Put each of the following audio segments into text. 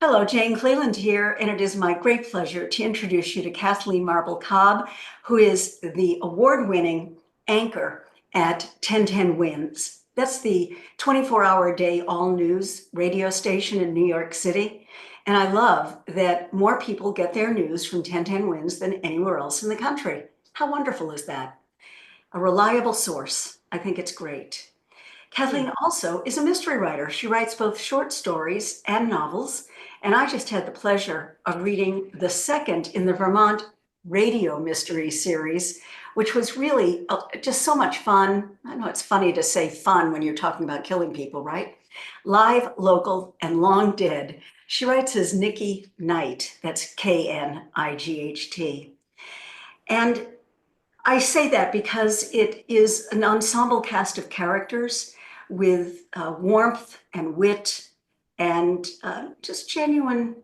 Hello, Jane Cleland here, and it is my great pleasure to introduce you to Kathleen Marple Kalb, who is the award-winning anchor at 1010 Wins. That's the 24-hour-a-day all-news radio station in New York City. And I love that more people get their news from 1010 Wins than anywhere else in the country. How wonderful is that? A reliable source. I think it's great. Kathleen also is a mystery writer. She writes both short stories and novels, and I just had the pleasure of reading the second in the Vermont radio mystery series, which was really just so much fun. I know it's funny to say fun when you're talking about killing people, right? Live, local, and long dead. She writes as Nikki Knight. That's Knight. And I say that because it is an ensemble cast of characters with warmth and wit and just genuine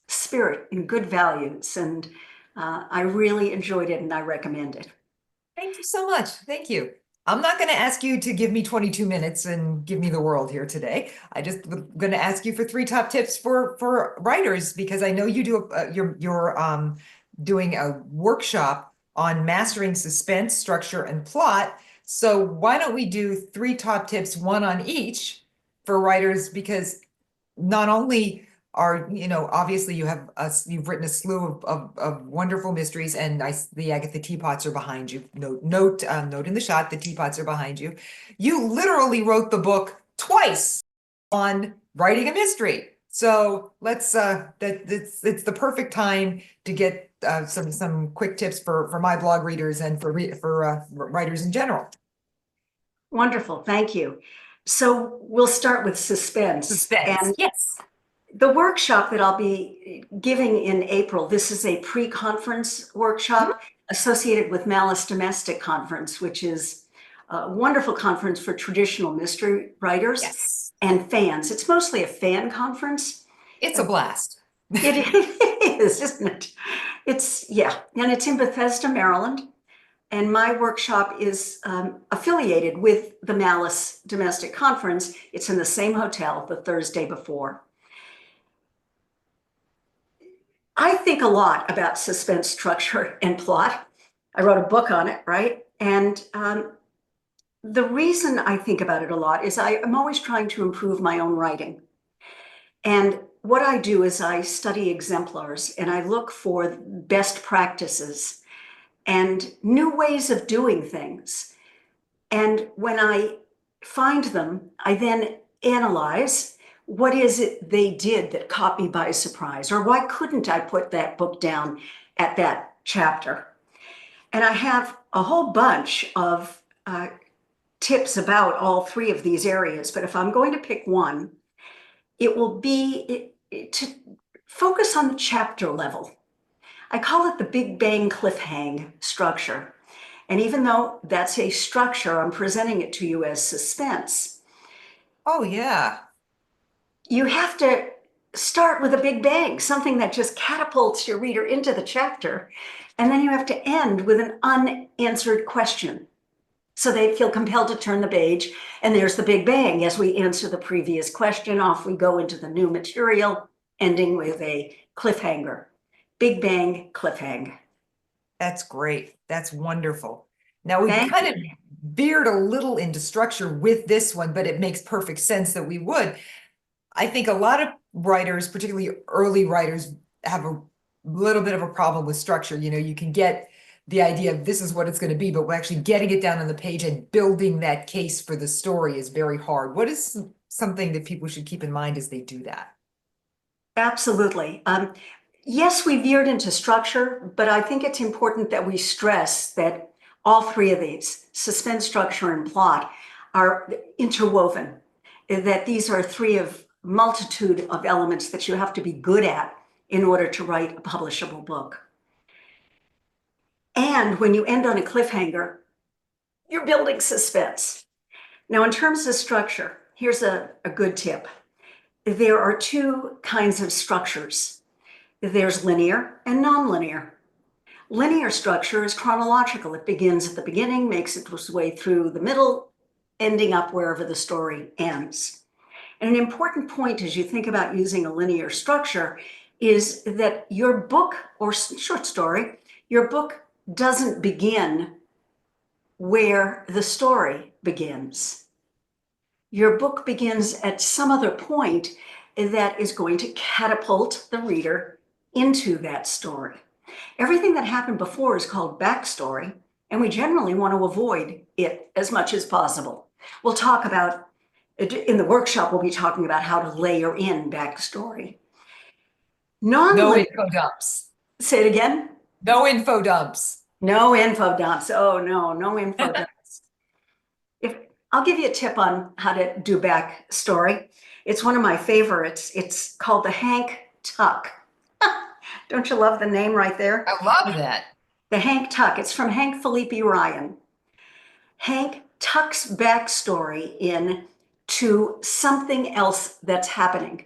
spirit and good values. And I really enjoyed it and I recommend it. Thank you so much. Thank you. I'm not going to ask you to give me 22 minutes and give me the world here today. I just going to ask you for 3 top tips for writers, because I know you do you're doing a workshop on mastering suspense, structure, and plot. So why don't we do 3 top tips, one on each for writers, because not only are, obviously you've written a slew of wonderful mysteries, and the Agatha teapots are behind you. Note in the shot, the teapots are behind you. You literally wrote the book twice on writing a mystery. So let's it's the perfect time to get some quick tips for my blog readers and for writers in general. Wonderful, thank you. So we'll start with suspense. Suspense, and yes. The workshop that I'll be giving in April, this is a pre-conference workshop associated with Malice Domestic Conference, which is a wonderful conference for traditional mystery writers and fans. It's mostly a fan conference. It's a blast. It is, isn't it? And it's in Bethesda, Maryland. And my workshop is affiliated with the Malice Domestic Conference. It's in the same hotel the Thursday before. I think a lot about suspense, structure, and plot. I wrote a book on it, right? And the reason I think about it a lot is I'm always trying to improve my own writing. And what I do is I study exemplars and I look for best practices and new ways of doing things. And when I find them, I then analyze what is it they did that caught me by surprise, or why couldn't I put that book down at that chapter? And I have a whole bunch of tips about all 3 of these areas, but if I'm going to pick one, it will be to focus on the chapter level. I call it the Big Bang cliffhang structure. And even though that's a structure, I'm presenting it to you as suspense. Oh, yeah. You have to start with a big bang, something that just catapults your reader into the chapter. And then you have to end with an unanswered question. So they feel compelled to turn the page, and there's the big bang. As we answer the previous question, off we go into the new material, ending with a cliffhanger. Big bang cliffhang. That's great. That's wonderful. Now we kind of veered a little into structure with this one, but it makes perfect sense that we would. I think a lot of writers, particularly early writers, have a little bit of a problem with structure. You can get the idea of this is what it's going to be, but actually getting it down on the page and building that case for the story is very hard. What is something that people should keep in mind as they do that? Absolutely. Yes, we veered into structure, but I think it's important that we stress that all 3 of these, suspense, structure, and plot, are interwoven, that these are 3 of multitude of elements that you have to be good at in order to write a publishable book. And when you end on a cliffhanger, you're building suspense. Now, in terms of structure, here's a good tip. There are 2 kinds of structures. There's linear and nonlinear. Linear structure is chronological. It begins at the beginning, makes its way through the middle, ending up wherever the story ends. And an important point as you think about using a linear structure is that your book or short story, your book doesn't begin where the story begins. Your book begins at some other point that is going to catapult the reader into that story. Everything that happened before is called backstory, and we generally want to avoid it as much as possible. We'll talk about, in the workshop, we'll be talking about how to layer in backstory. No info dumps. Say it again. No info dumps. No info dumps. Oh, no, no info dumps. I'll give you a tip on how to do backstory. It's one of my favorites. It's called the Hank Tuck. Don't you love the name right there? I love that. The Hank Tuck. It's from Hank Phillippi Ryan. Hank tucks backstory in to something else that's happening.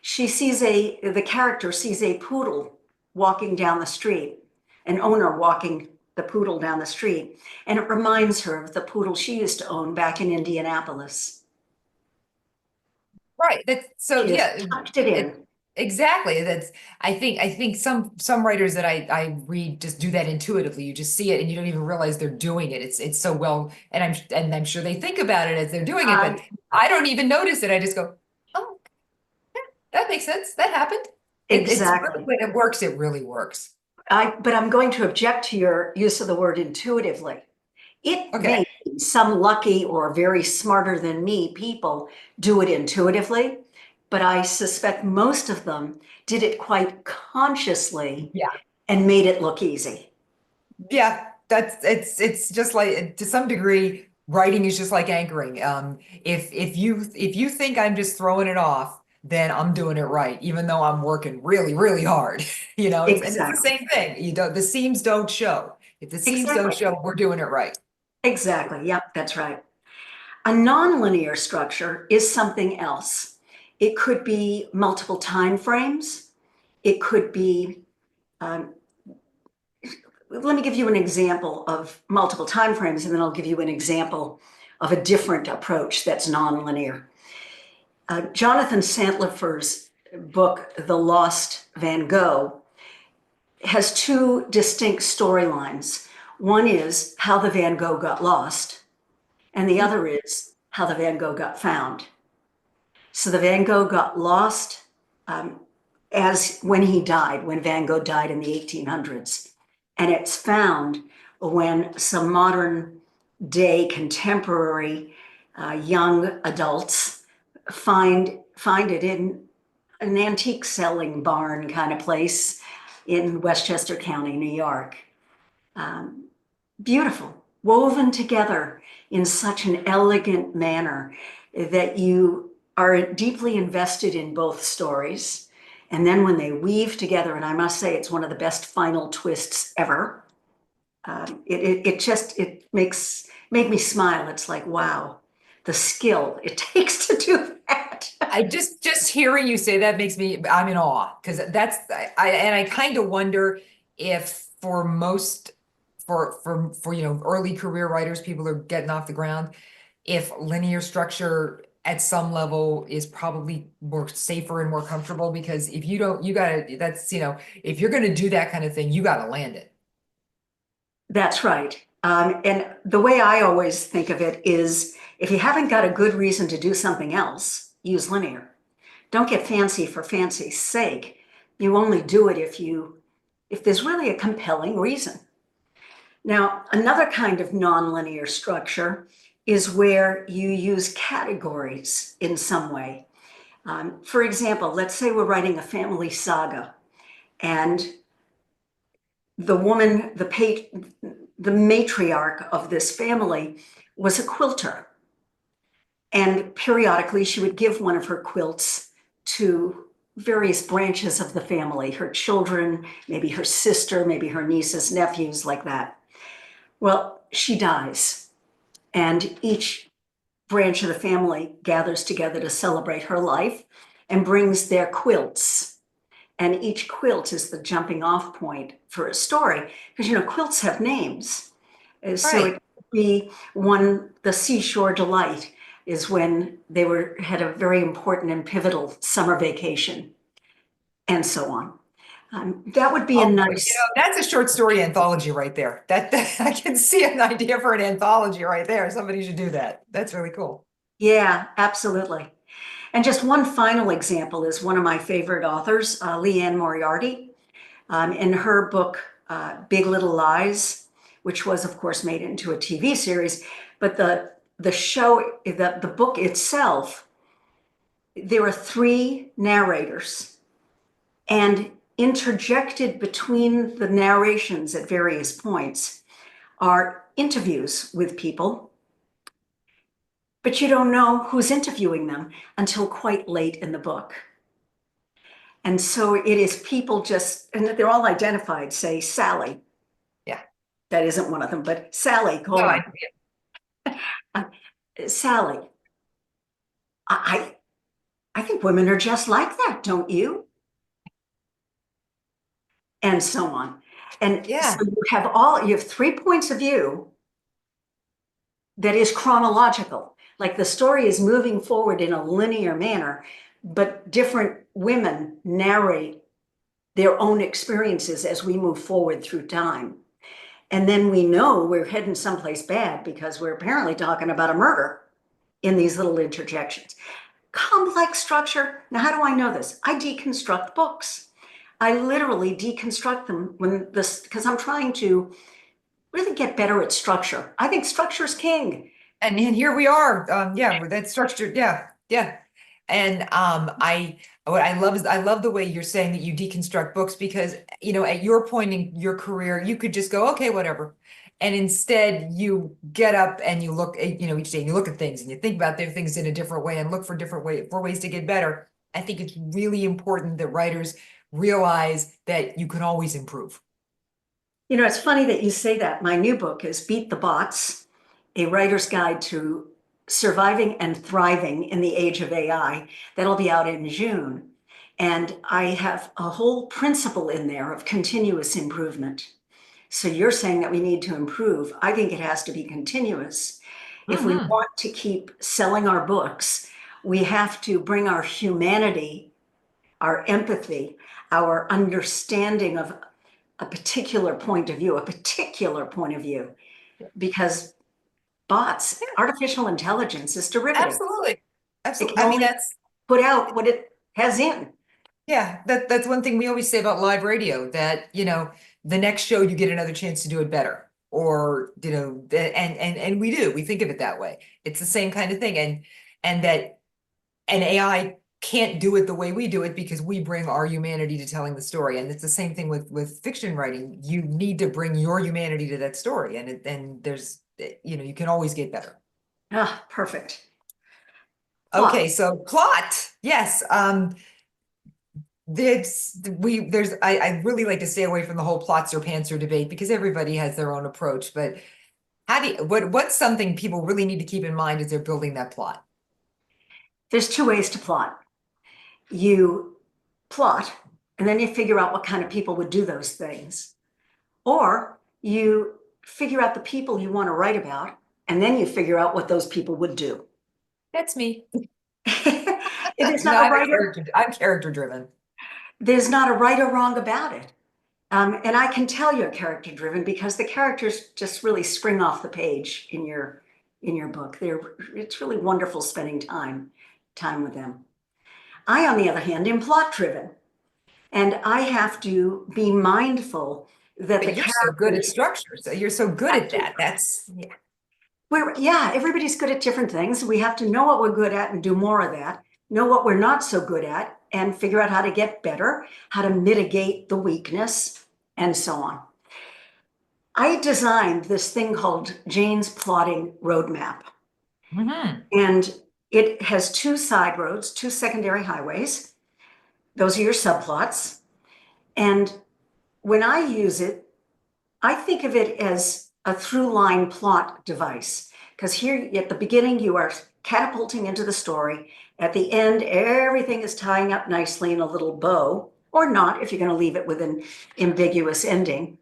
The character sees a poodle walking down the street, an owner walking the poodle down the street, and it reminds her of the poodle she used to own back in Indianapolis. Right. That's so She yeah. just tucked it in. Exactly. I think some writers that I read just do that intuitively. You just see it and you don't even realize they're doing it. It's so well, and I'm sure they think about it as they're doing it, but I don't even notice it. I just go, oh, yeah, that makes sense. That happened. Exactly. When it works, it really works. But I'm going to object to your use of the word intuitively. It Okay. may be some lucky or very smarter than me people do it intuitively, but I suspect most of them did it quite consciously Yeah. and made it look easy. Yeah, it's just like to some degree, writing is just like anchoring. If you think I'm just throwing it off, then I'm doing it right, even though I'm working really, really hard. And it's the Exactly. same thing. The seams don't show. If the seams don't Exactly. show, we're doing it right. Exactly. Yep, that's right. A nonlinear structure is something else. It could be multiple time frames. It could be, um, let me give you an example of multiple time frames, and then I'll give you an example of a different approach that's nonlinear. Jonathan Santlofer's book, The Lost Van Gogh, has two distinct storylines. One is how the Van Gogh got lost, and the other is how the Van Gogh got found. So the Van Gogh got lost as when Van Gogh died in the 1800s. And it's found when some modern day contemporary young adults find it in an antique selling barn kind of place in Westchester County, New York. Beautiful, woven together in such an elegant manner that you are deeply invested in both stories. And then when they weave together, and I must say it's one of the best final twists ever, it made me smile. It's like, wow, the skill it takes to do that. I just hearing you say that I'm in awe because I kind of wonder if for most for early career writers, people are getting off the ground, if linear structure at some level is probably more safer and more comfortable, because if you don't, if you're going to do that kind of thing, you got to land it. That's right. And the way I always think of it is if you haven't got a good reason to do something else, use linear. Don't get fancy for fancy's sake. You only do it if there's really a compelling reason. Now, another kind of nonlinear structure is where you use categories in some way. For example, let's say we're writing a family saga, and the woman, the matriarch of this family was a quilter. And periodically she would give one of her quilts to various branches of the family, her children, maybe her sister, maybe her nieces, nephews, like that. Well, she dies, and each branch of the family gathers together to celebrate her life and brings their quilts. And each quilt is the jumping off point for a story, because quilts have names. So Right. it could be one, the Seashore Delight, is when they had a very important and pivotal summer vacation, and so on. That would be a Oh, nice. that's a short story anthology right there. That I can see an idea for an anthology right there. Somebody should do that. That's really cool. Yeah, absolutely. And just one final example is one of my favorite authors, Liane Moriarty, in her book, Big Little Lies, which was, of course, made into a TV series. But the show, the book itself, there are three narrators, and interjected between the narrations at various points are interviews with people, but you don't know who's interviewing them until quite late in the book. And so it is people just, and they're all identified, say Sally. Yeah. That isn't one of them, but Sally, No, colon. Sally, I, I think women are just like that, don't you? And so on. And yeah. so you have 3 points of view that is chronological. Like the story is moving forward in a linear manner, but different women narrate their own experiences as we move forward through time. And then we know we're heading someplace bad because we're apparently talking about a murder in these little interjections. Complex structure. Now, how do I know this? I deconstruct books. I literally deconstruct them because I'm trying to really get better at structure. I think structure is king. And here we are. Yeah, with that structure. Yeah, yeah. And what I love is I love the way you're saying that you deconstruct books because, at your point in your career, you could just go, okay, whatever. And instead you get up and you look at, each day and you look at things and you think about their things in a different way and look for ways to get better. I think it's really important that writers realize that you can always improve. It's funny that you say that. My new book is Beat the Bots, a writer's guide to surviving and thriving in the age of AI. That'll be out in June. And I have a whole principle in there of continuous improvement. So you're saying that we need to improve. I think it has to be continuous. If we Mhm. want to keep selling our books, we have to bring our humanity, our empathy, our understanding of a particular point of view, because bots, artificial intelligence is derivative. Absolutely. It Absolutely. can I mean, only that's put out what it has in. Yeah, that's one thing we always say about live radio that, the next show you get another chance to do it better. Or, and we do, we think of it that way. It's the same kind of thing. And that an AI can't do it the way we do it because we bring our humanity to telling the story. And it's the same thing with fiction writing. You need to bring your humanity to that story. And there's, you can always get better. Ah, perfect. Plot. Okay, so plot. Yes. I really like to stay away from the whole plots or pantser debate because everybody has their own approach. But what's something people really need to keep in mind as they're building that plot? There's two ways to plot. You plot, and then you figure out what kind of people would do those things. Or you figure out the people you want to write about, and then you figure out what those people would do. That's me. There's No, not a right or I'm character driven. there's not a right or wrong about it. And I can tell you're character driven because the characters just really spring off the page in your book. It's really wonderful spending time with them. I, on the other hand, am plot driven, and I have to be mindful that the But you're so good at characters. structure. So you're so good at that. Yeah, everybody's good at different things. We have to know what we're good at and do more of that, know what we're not so good at, and figure out how to get better, how to mitigate the weakness, and so on. I designed this thing called Jane's Plotting Roadmap, Mhm. and it has two side roads, two secondary highways. Those are your subplots. And when I use it, I think of it as a through line plot device. Because here at the beginning, you are catapulting into the story. At the end, everything is tying up nicely in a little bow, or not, if you're going to leave it with an ambiguous ending.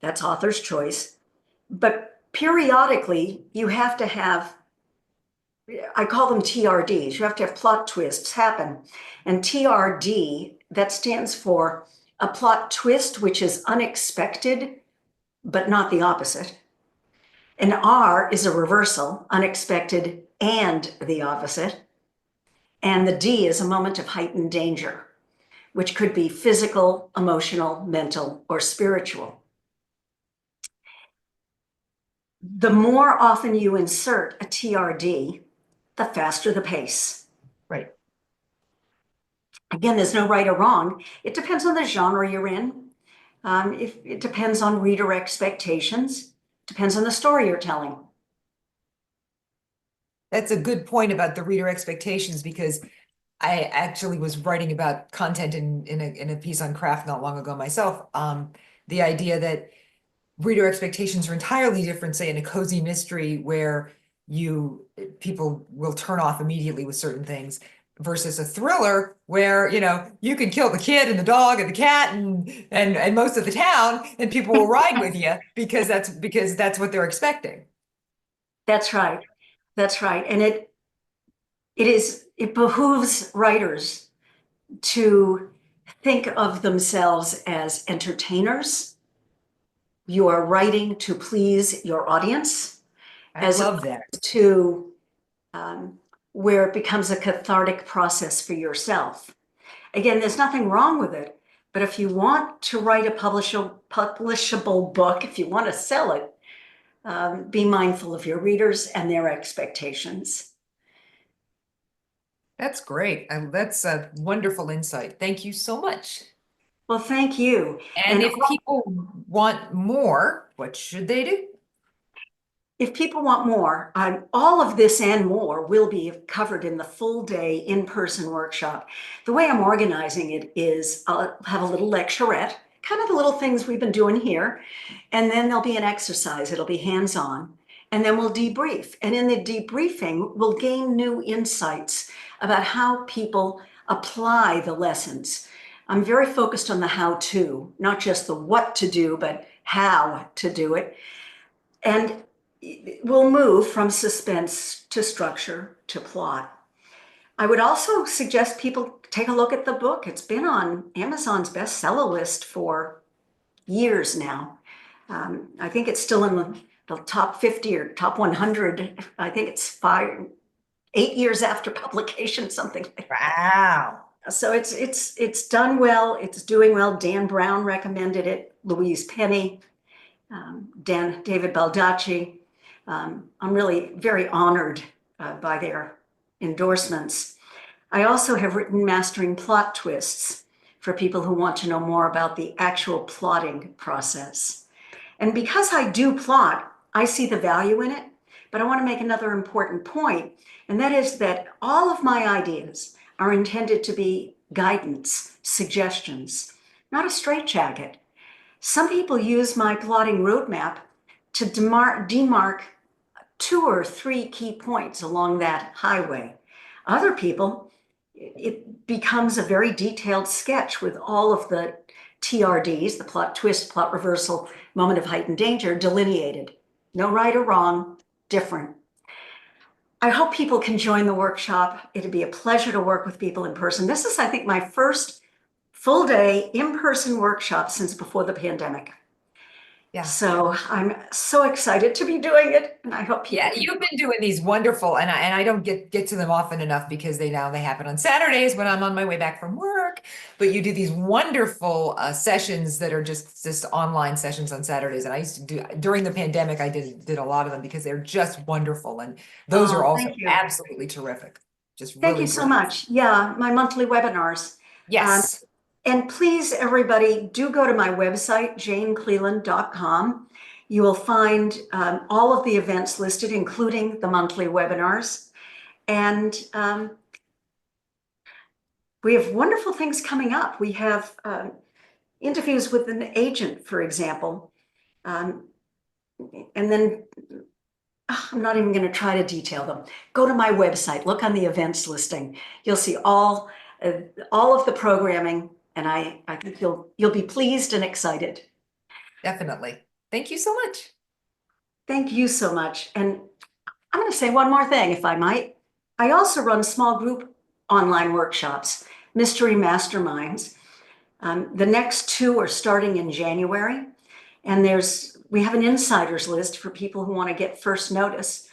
That's author's choice. But periodically, you have to have I call them TRDs. You have to have plot twists happen. And TRD, that stands for a plot twist, which is unexpected, but not the opposite. An R is a reversal, unexpected and the opposite. And the D is a moment of heightened danger, which could be physical, emotional, mental, or spiritual. The more often you insert a TRD, the faster the pace. Right. Again, there's no right or wrong. It depends on the genre you're in. If it depends on reader expectations, depends on the story you're telling. That's a good point about the reader expectations, because I actually was writing about content in a piece on craft not long ago myself. The idea that reader expectations are entirely different, say in a cozy mystery where people will turn off immediately with certain things, versus a thriller where, you can kill the kid and the dog and the cat and most of the town, and people will ride with you because that's what they're expecting. That's right. That's right. And it behooves writers to think of themselves as entertainers. You are writing to please your audience, I as love that. opposed to where it becomes a cathartic process for yourself. Again, there's nothing wrong with it, but if you want to write a publishable book, if you want to sell it, be mindful of your readers and their expectations. That's great. That's a wonderful insight. Thank you so much. Well, thank you. And And if people want more, what should they do? if people want more, all of this and more will be covered in the full day in-person workshop. The way I'm organizing it is I'll have a little lecturette, kind of the little things we've been doing here, and then there'll be an exercise. It'll be hands-on, and then we'll debrief. And in the debriefing, we'll gain new insights about how people apply the lessons. I'm very focused on the how-to, not just the what to do, but how to do it. And we'll move from suspense to structure to plot. I would also suggest people take a look at the book. It's been on Amazon's bestseller list for years now. I think it's still in the top 50 or top 100. I think it's 8 years after publication, something like that. Wow. So it's done well. It's doing well. Dan Brown recommended it. Louise Penny, David Baldacci. I'm really very honored by their endorsements. I also have written Mastering Plot Twists for people who want to know more about the actual plotting process. And because I do plot, I see the value in it, but I want to make another important point, and that is that all of my ideas are intended to be guidance, suggestions, not a straitjacket. Some people use my plotting roadmap to demark 2 or 3 key points along that highway. Other people, it becomes a very detailed sketch with all of the TRDs, the plot twist, plot reversal, moment of heightened danger, delineated. No right or wrong, different. I hope people can join the workshop. It'd be a pleasure to work with people in person. This is, I think, my first full day in-person workshop since before the pandemic. Yeah. So I'm so excited to be doing it, and I hope people Yeah, you've been doing these wonderful, and I don't get to them often enough because they happen on Saturdays when I'm on my way back from work. But you do these wonderful sessions that are just online sessions on Saturdays, and I used to do during the pandemic. I did a lot of them because they're just wonderful, and those are Oh, also thank you. absolutely terrific. Just Thank you really so great. much. Yeah, my monthly webinars. Um, Yes, and please, everybody, do go to my website, janecleland.com. You will find all of the events listed, including the monthly webinars. And we have wonderful things coming up. We have interviews with an agent, for example. And then I'm not even going to try to detail them. Go to my website, look on the events listing. You'll see all of the programming, and I think you'll be pleased and excited. definitely. Thank you so much. Thank you so much. And I'm going to say one more thing, if I might. I also run small group online workshops, Mystery Masterminds. The next two are starting in January, and we have an insiders list for people who want to get first notice.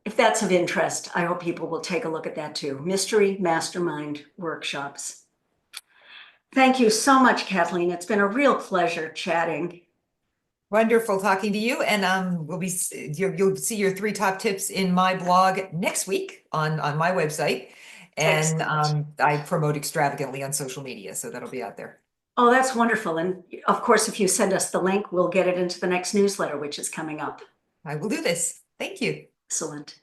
If that's of interest, I hope people will take a look at that too. Mystery Mastermind workshops. Thank you so much, Kathleen. It's been a real pleasure chatting. Wonderful talking to you, and you'll see your 3 top tips in my blog next week on my website, and Excellent. I promote extravagantly on social media, so that'll be out there. Oh, that's wonderful. And of course, if you send us the link, we'll get it into the next newsletter, which is coming up. I will do this. Thank you. Excellent.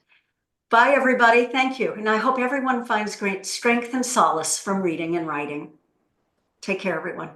Bye, everybody. Thank you. And I hope everyone finds great strength and solace from reading and writing. Take care, everyone.